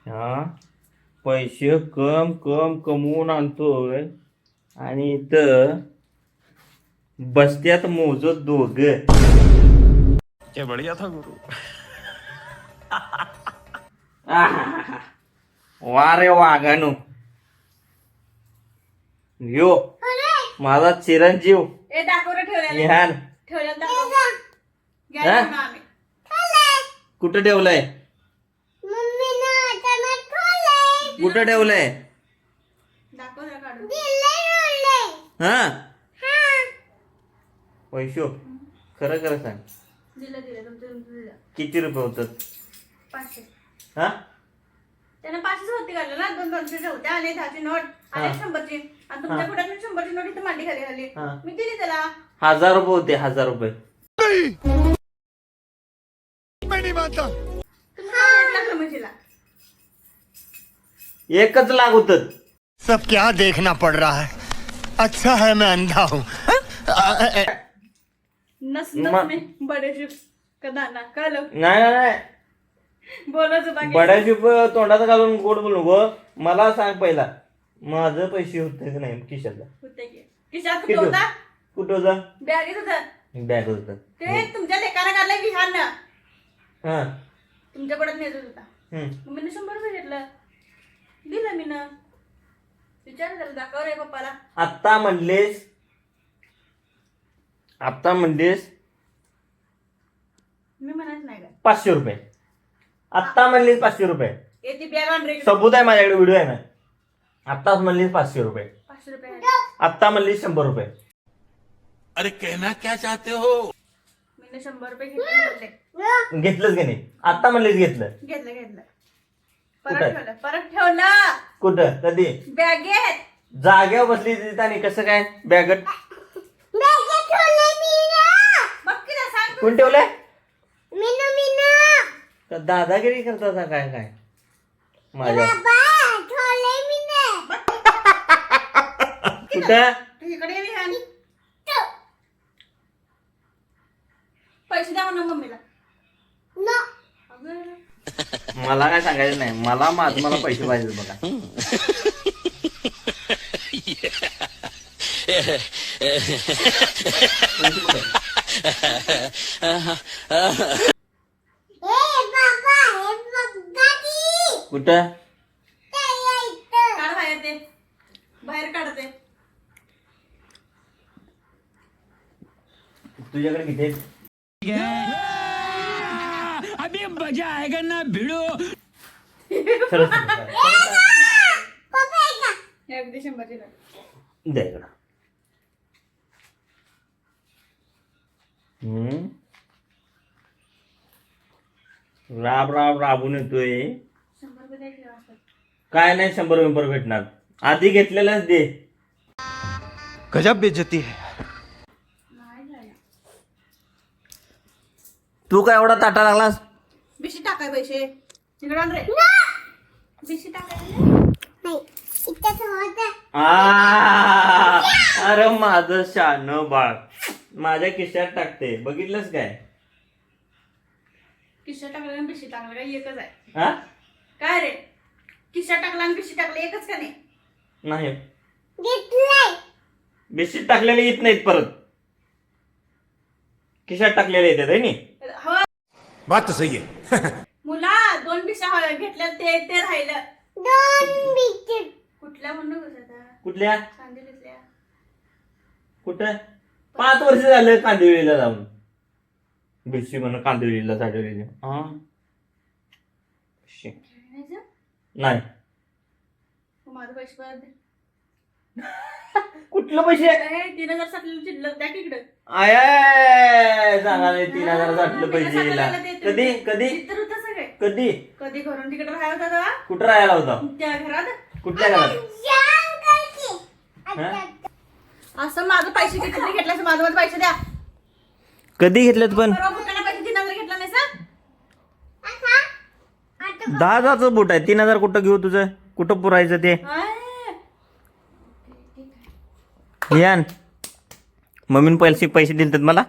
हा पैसे कमवून आणतोय आणि इथं बसत्यात मोजत दोघ. क्या बढ़िया था गुरु. वा रे वागानो, यो माझा चिरंजीव निहान. कुठं ठेवलंय? कुठं ठेवलंय? हा पैशो खरं खरं सांग, किती रुपये होतात? 500. हा त्यानं 500 होती घाललं ना, 200 होत्या आणि 10ची नोट आणि 100ची, आणि तुमच्या पुढे 100ची नोट इथं मांडी खाली घाली. मी दिली त्याला. 1000 रुपये होते, 1000 रुपये. एकच लाख होत. सब क्या देखना पड़ रहा है. अच्छा है मैं अंधा हूँ. नस में बडेशेप का दाना कळलं. नाही बोलत होता की बड्याशिप तोंडात घालून गोड बोलू गो. मला सांग पहिला, माझं पैसे होते की नाही खिशातला? होते की खिशात कुठं होता? कुठं होता? बॅगेत होता. बॅग होत. ते तुमच्या लेकाला काढलाय विहारनं, हा तुमच्या पडत नेत होता. मग मी 100 रुपये घेतलं, दिलं मी ना. विचार त्याला, दाखव रे पप्पाला. आत्ता म्हणलीस मी म्हणायच नाही का 500 रुपये. आत्ता म्हणलीस 500 रुपये. येते बॅग आण रे. सबूत आहे माझ्याकडे, व्हिडिओ आहे ना. आत्ताच म्हणलीस 500 रुपये. 500 रुपये आत्ता म्हणलीस 100 रुपये. अरे कहना क्या चाहते हो? मी 100 रुपये घेतले. घेतलंच की नाही? आत्ता म्हणलीस घेतलं. घेतलं कुठं? परत ठेवलं. कुठं? कधी? बॅगेत. जाग्यावर बसली तिथे आणि कसं काय बॅगट? बघ की ना, सांग. कोण ठेवलंय? तर दादागिरी करता काय काय माझ्या? कुठं? तू इकडे ये विहान. पैसे द्या म्हणा मम्मीला. अगं, मला काय सांगायचं नाही. मला पैसे पाहिजे बघा. कुठं? काढ बाहेर ते. बाहेर काढते. तुझ्याकडे किती आहेत? अभी मजा आएगा ना भिड़ो. खरंच सांग. हे अगदी 100ची नोट. द्या इकडं. राबून येतोय. 100 रुपये द्यायचे वाटतं. काय नाही 100 रुपये भेटणार. आधी घेतलेलाच दे. गजब बेइज्जती है. नाही जायला. तू काय एवढा ताटा लागलास? बिशी टाकाय पैसे तिकडे आण रे. बिशी टाकाय. अरे माझं शान बाळ माझ्या खिशात टाकते, बघितलंस काय? खिशात टाकलं आणि बिशी टाकलं काय एकच आहे? हा काय रे, खिशात टाकलं आणि बिशी टाकलं एकच का नाही? नाही, बिशीत टाकलेले येत नाहीत परत, खिशात टाकलेले येतात आहे नी. हो बात तो सही है. मुला 2 बिशा घेतल्या, ते राहिलं. कुठल्या म्हणून कुठल्या? सांगलीतल्या. कुठं? 5 वर्ष झालं कांदिवलीला जाऊन. बिशी म्हणून कांदिवलीला साठवलेली. हा नाही, माझं पैसे परत दे. कुठलं पैसे? 3000 साठलेलं चिडलं त्या तिकडं. आय सांगाले 3000 साठलं पैसे. कधी कधी तर होतं सगळे. कधी कधी घरून तिकडे राहायला होता तेव्हा? कुठं राहायला होता? त्या घरात. कुठल्या घरात? असं माझं पैसे घेतले, माझं पैसे द्या. कधी घेतलेत? पण परवा बुटाला पैसे 3000 घेतला नाही सर. 10,000चं बूट आहे, 3000 कुठं घेऊ तुझं? कुठं पुरायचं ते? यान मम्मीन पैसे दिलत मला.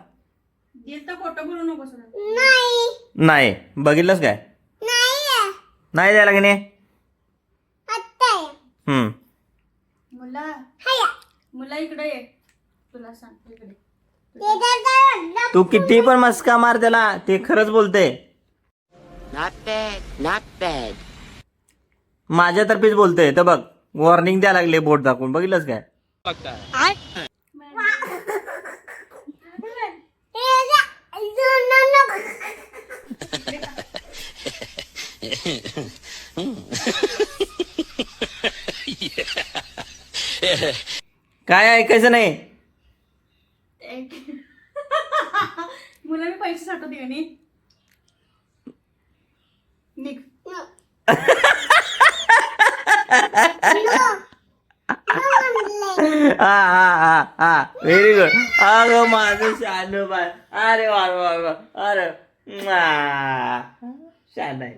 तर खोटं बोलू नको. नाही बघितलंस काय? नाही द्यायला की नाही. मुला मुला इकडे ये, तुला सांग इकडे. तू किती पण मस्का मार त्याला, ते खरंच बोलते. माझ्यातर्फेच बोलते. तर बघ, वॉर्निंग द्या लागले बोट दाखवून, बघितलंस काय? काय ऐकायचं नाही. मुला मी पैसे साठवते का नाही निघ. हा व्हेरी गुड. अगं माझं शान बाय. अरे वा वा वा. अरे शान आहे.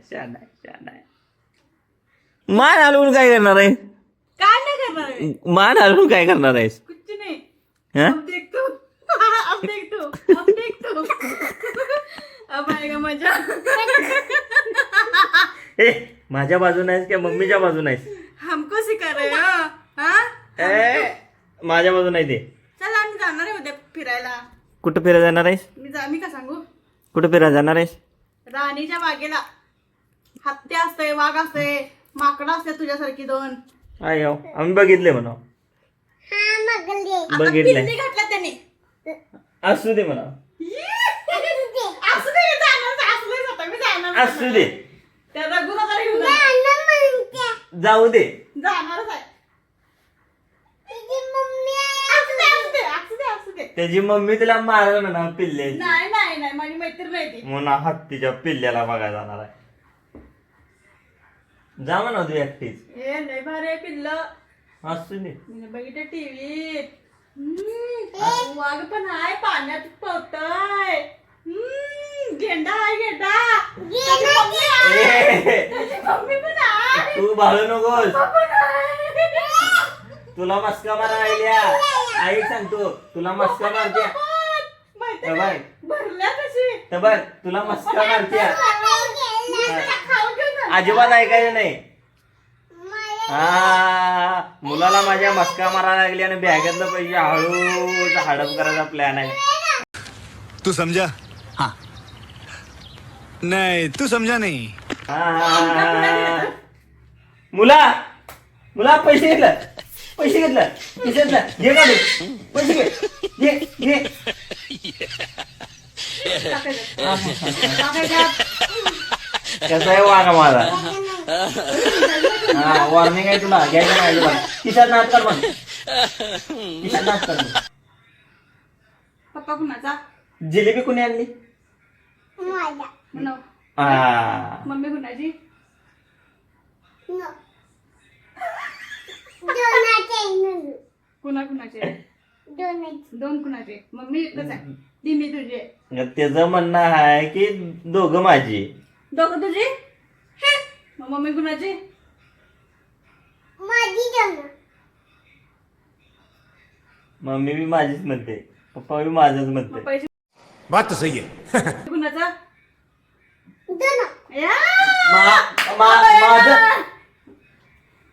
मान हलवून काय करणार आहे? काय नाही करणार आहे? मान हलवून काय करणार आहेस? कुछ नाही. हा? अब देख तू. अब देख तू. अब आएगा मजा. ए, माझ्या बाजून आहेस किंवा मम्मीच्या बाजून आहेस? हमको सिखा रहे हो हा? ए, माझ्या बाजून आहे ते. चला आम्ही जाणार आहे उद्या फिरायला. कुठं फिरायला जाणार आहेस? मी का सांगू? कुठं फिरायला जाणार आहेस? राणीच्या बागेला. हत्ती असते, वाघ असते, माकडं असते तुझ्यासारखी 2. आय हो, आम्ही बघितले म्हणा. आता बघितलंय. पिल्ली घातल्या त्याने. असू दे म्हणा. असू दे, असू दे, मी जाणार. असू दे, त्या रघुनाथाला घेऊन जाणार. जाऊ दे. जाणारच आहे. असू दे. त्याची मम्मी तिला मारल म्हणा पिल्ले. नाही माझी मैत्रीण नाही ती. म्हणून हत्तीच्या पिल्ल्याला बघायला जाणार आहे. जा म्हणा तू एकटीच. हे लय भारी आहे पिल्ल. असू दे. मी बघितलं टीव्हीत. वाघ पण आहे, पाण्यात पोहतोय. गेंडा आहे, गेंडा. त्याची मम्मी पण आहे. तू भाळू नकोस. पण आहे. तुला मस्का मारा आयल्या. आई सांगतो तुला मस्का मारत्या. माहिती तर आहे? बघ, भरल्या कशी. तर बघ तुला मस्का मारत्या. खाऊ घेऊन जा. अजिबात ऐकायचं नाही. हा, मुलाला माझ्या मस्का मारा लागली आणि बॅगेतलं पैसे हळूच हडप करायचा प्लॅन आहे. तू समझा? हाँ. नहीं, तू समझा नहीं. हा. मुला पैसे घेतलं खिशातलं. घे काढून पैसे घे. कसा आहे वागा माझा? हा, वॉर्निंग आहे तुला. घ्यायचं नाही अजिबात. खिशात नाच कर पण. खिशात नाच कर. पप्पा कुणाचा? जिलेबी कुणी आणली? म्हणव. हा, मम्मी कुणाची? कुणाचे? 2 कुणाचे? मम्मी एकच आहे. ती मी तुझी. त्याचं म्हणणं आहे की दोघं माझी. दोघं तुझी? मग मम्मी कुणाची? मम्मी बी माझीच म्हणते, पप्पा बी माझंच मग म्हणते. पैसे बात तो सही है. कुणाचा? या!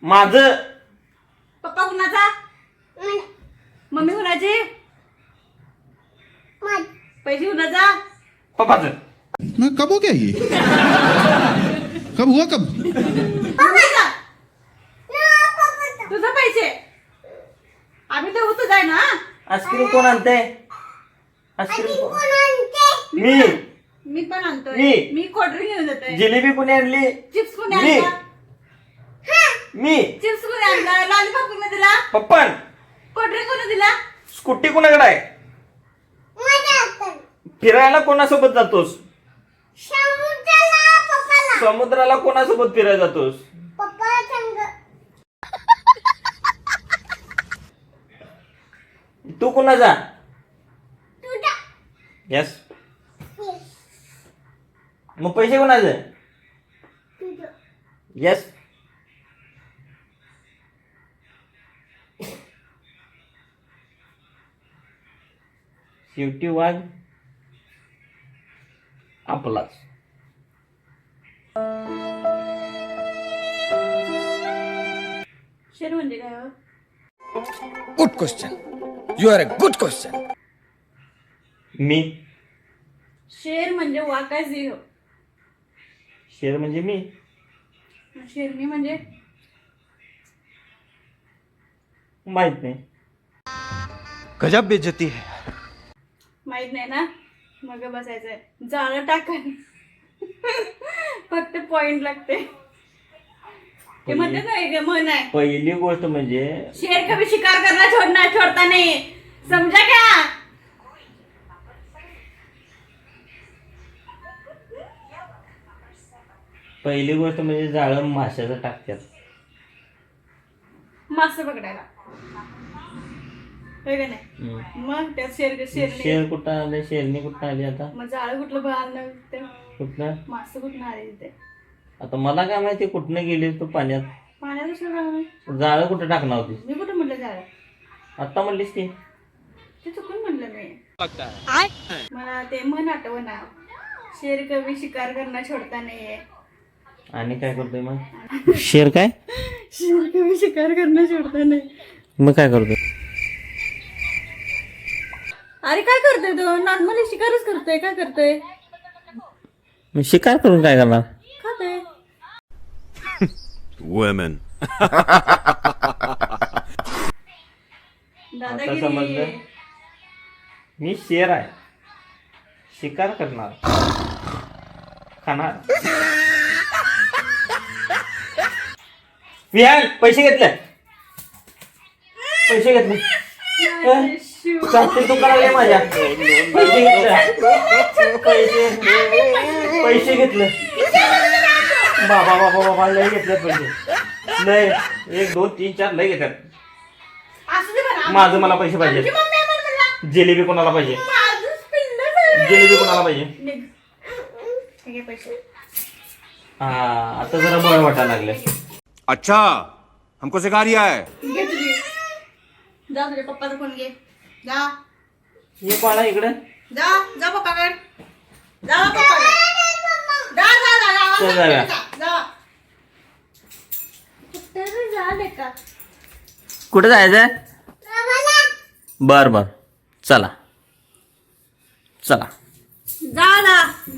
माझं पप्पा कुणाचा? मम्मी कुणाची? पैसे कुणाचा? पप्पाचं. कब हो गया ये? कब हुआ कब? पप्पाचा. तुझं पैसे आम्ही तर होतो जाय ना. आईस्क्रीम कोण आणते? आईस्क्रीम कोण? मी पण आणतोय. मी. मी कोल्ड्रिंक घेऊन येतोय. जिलेबी कोणी आणली? चिप्स कोणी मी. आणला? मी. चिप्स कोणी आणला? लॉलीपॉप कोणी दिला? पप्पन. कोल्ड्रिंक कोणी दिला? स्कूटी कोणाकडे आहे? फिरायला कोणासोबत जातोस? समुद्राला कोणासोबत फिरायला जातोस? तू कोणाचा? यस. मग पैसे कोणाचे? यस. शेवटी वाघ आपलाच. शेर म्हणजे काय हो? Good question. You are a good question. मी. शेर म्हणजे वाकायची हो. शेर म्हणजे मी. शेरणी म्हणजे माहित नाही. गजब बेइज्जती है. माहित नाही ना, मग बसायचंय. जाळं टाका. फक्त पॉइंट लागते. ते म्हणतात ना एक म्हण आहे, पहिली गोष्ट म्हणजे शेर कभी शिकार करना छोड़ता नहीं. समजा क्या? पहिली गोष्ट म्हणजे जाळं माशाचं टाकतात. मासे पकडायला होय का नाही? मग त्यात शेरणी शेर कुठं आले, शेरणी कुठं आली आता? मग जाळं कुठलं बांधलं ते कुठलं? मासे कुठनं आले तिथे? आता मला काय माहिती कुठनं गेली तू पाण्यात? पाण्यात कसं जाळं कुठं टाकणार होती? मी कुठं म्हटलं जाळं? आता म्हणलीस की ते चुकून म्हटलं मी. मला ते म्हण आठवना, शेर कभी शिकार करना छोड़ता नहीं. आणि काय करतोय मग? शेर काय? शेर कभी शिकार करना छोड़ता नहीं. मग काय करतोय? अरे काय करतोय तो? नॉर्मली शिकारच करतोय. काय करतोय? मग शिकार करून काय करणार? खातोय. Women. आता समजलं. मी शेर आहे, शिकार करणार, खाणार. विहान पैसे घेतले, पैसे घेतले. चालते तू करायला माझ्या. पैसे घेतले, पैसे घेतले. बाबा बाबा बाबा लय घेतले पैसे. लय 1 2 3 4 लय घेतात. असं दे बरं. माझं मला पैसे पाहिजे. आमची मम्मी आहे म्हणून जिलेबी कोणाला पाहिजे? माझं पिल्लंच आहे. जिलेबी कोणाला पाहिजे? निघ. हे घे पैसे. हा आता जरा बरं वाटायला लागले. अच्छा हमको सिखा रिया है. घे तुझी. जा तुझ्या पप्पाचा फोन घे. जा हे पाळा इकडे. जा जा पप्पाकडे. जा पप्पाकडे. जा जा जा चल जा जाऊया. जा. कुठे झाले का? कुठे जायचंय? बर बर चला चला. जा ना.